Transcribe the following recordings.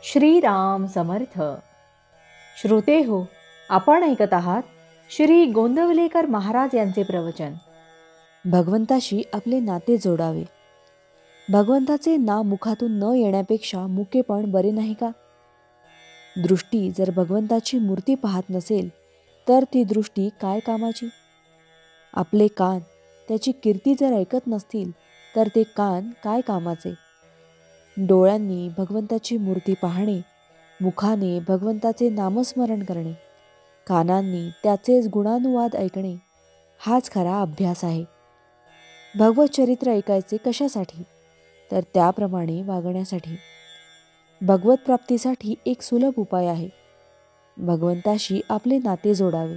श्रीराम समर्थ. श्रोते हो, आपण ऐकत आहात श्री गोंदवलेकर महाराज यांचे प्रवचन. भगवंताशी आपले नाते जोडावे. भगवंताचे नाव मुखातून न येण्यापेक्षा मुकेपण बरे नाही का? दृष्टी जर भगवंताची मूर्ती पाहत नसेल तर ती दृष्टी काय कामाची? आपले कान त्याची कीर्ती जर ऐकत नसतील तर ते कान काय कामाचे? डोळ्यांनी भगवंताची मूर्ती पाहणे, मुखाने भगवंताचे नामस्मरण करणे, कानांनी त्याचेच गुणानुवाद ऐकणे हाच खरा अभ्यास आहे. भगवत चरित्र ऐकायचे कशासाठी? तर त्याप्रमाणे वागण्यासाठी. भगवत प्राप्तीसाठी एक सुलभ उपाय आहे. भगवंताशी आपले नाते जोडावे.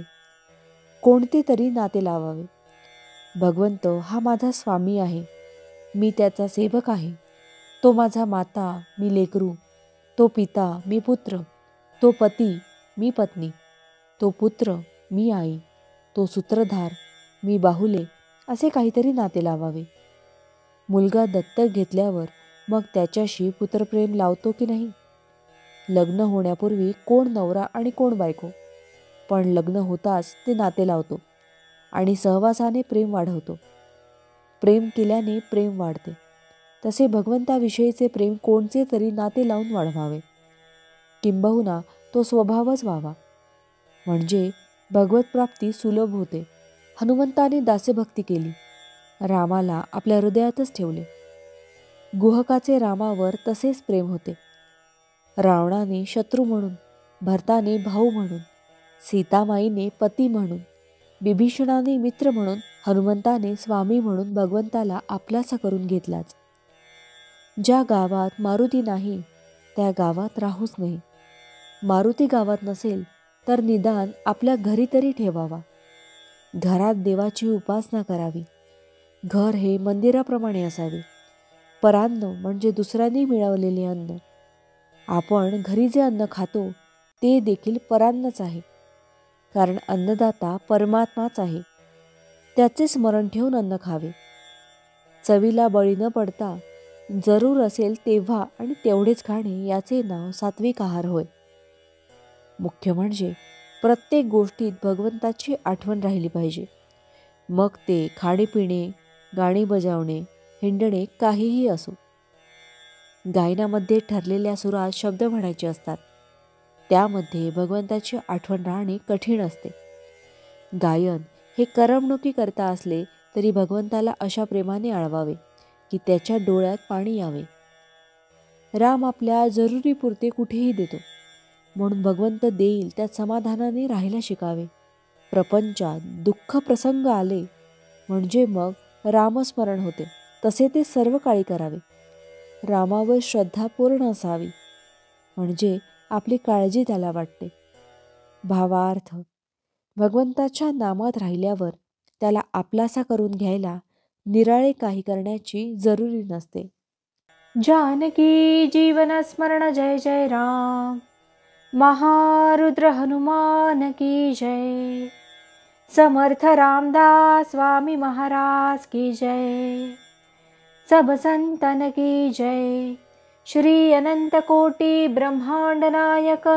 कोणते तरी नाते लावावे. भगवंत हा माझा स्वामी आहे, मी त्याचा सेवक आहे. तो माझा माता, मी लेकरू. तो पिता, मी पुत्र. तो पती, मी पत्नी. तो पुत्र, मी आई. तो सूत्रधार, मी बाहुले. असे काहीतरी नाते लावावे. मुलगा दत्तक घेतल्यावर मग त्याच्याशी पुत्रप्रेम लावतो की नाही? लग्न होण्यापूर्वी कोण नवरा आणि कोण बायको, पण लग्न होताच ते नाते लावतो आणि सहवासाने प्रेम वाढवतो. प्रेम केल्याने प्रेम वाढते. तसे भगवंताविषयीचे प्रेम कोणचे तरी नाते लावून वाढवावे, किंबहुना तो स्वभावच व्हावा. म्हणजे भगवत प्राप्ती सुलभ होते. हनुमंताने दास्यभक्ती केली, रामाला आपल्या हृदयातच ठेवले. गुहकाचे रामावर तसेच प्रेम होते. रावणाने शत्रू म्हणून, भरताने भाऊ म्हणून, सीतामाईने पती म्हणून, बिभीषणाने मित्र म्हणून, हनुमंताने स्वामी म्हणून भगवंताला आपलासा करून घेतलाच. ज्या गावात मारुती नाही त्या गावात राहूच नाही. मारुती गावात नसेल तर निदान आपल्या घरी तरी ठेवावा. घरात देवाची उपासना करावी. घर हे मंदिराप्रमाणे असावे. परान्न म्हणजे दुसऱ्यांनी मिळवलेले अन्न. आपण घरी जे अन्न खातो ते देखील परान्नच आहे, कारण अन्नदाता परमात्माच आहे. त्याचे स्मरण ठेवून अन्न खावे. चवीला बळी न पडता जरूर असेल तेव्हा आणि तेवढेच खाणे याचे नाव सात्विक आहार होय. मुख्य म्हणजे प्रत्येक गोष्टीत भगवंताची आठवण राहिली पाहिजे. मग ते खाणेपिणे, गाणी बजावणे, हिंडणे काहीही असो. गायनामध्ये ठरलेल्या सुरात शब्द म्हणायचे असतात. त्यामध्ये भगवंताची आठवण राहणे कठीण असते. गायन हे करमणुकीकरता असले तरी भगवंताला अशा प्रेमाने आळवावे की त्याच्या डोळ्यात पाणी यावे. राम आपल्या जरुरीपुरते कुठेही देतो, म्हणून भगवंत देईल त्यात समाधानाने राहायला शिकावे. प्रपंचात दुःख प्रसंग आले म्हणजे मग रामस्मरण होते, तसे ते सर्व काळी करावे. रामावर श्रद्धा पूर्ण असावी, म्हणजे आपली काळजी त्याला वाटते. भावार्थ, भगवंताच्या नामात राहिल्यावर त्याला आपलासा करून घ्यायला निराळे काही करण्याची जरुरी नसते. जानकी जीवन स्मरण जय जय राम. महारुद्र हनुमान की जय. समर्थ रामदास स्वामी महाराज की जय. सब संतन की जय. श्री अनंत कोटि ब्रह्मांड नायक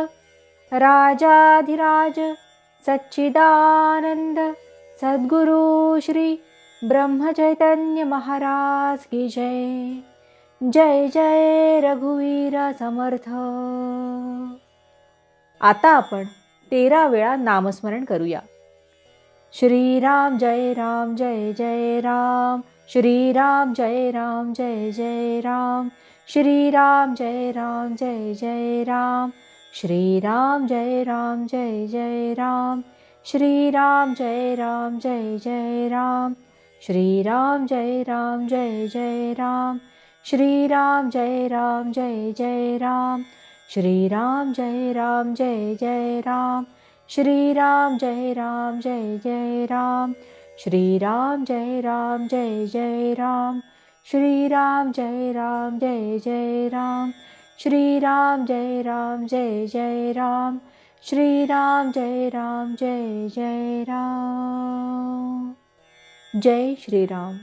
राजाधिराज सच्चिदानंद सद्गुरु श्री ब्रह्म चैतन्य महाराज की जय. जय जय रघुवीर समर्थ. आता आपण 13 वेळा नामस्मरण करूया. श्रीराम जय राम जय जय राम. श्रीराम जय राम जय जय राम. श्रीराम जय राम जय जय राम. श्रीराम जय राम जय जय राम. श्रीराम जय राम जय जय राम. श्रीराम जय राम जय जय राम. श्रीराम जय राम जय जय राम. श्रीराम जय राम जय जय राम. श्रीराम जय राम जय जय राम. श्रीराम जय राम जय जय राम. श्रीराम जय राम जय जय राम. श्रीराम जय राम जय जय राम. श्रीराम जय राम जय जय राम. जय श्रीराम.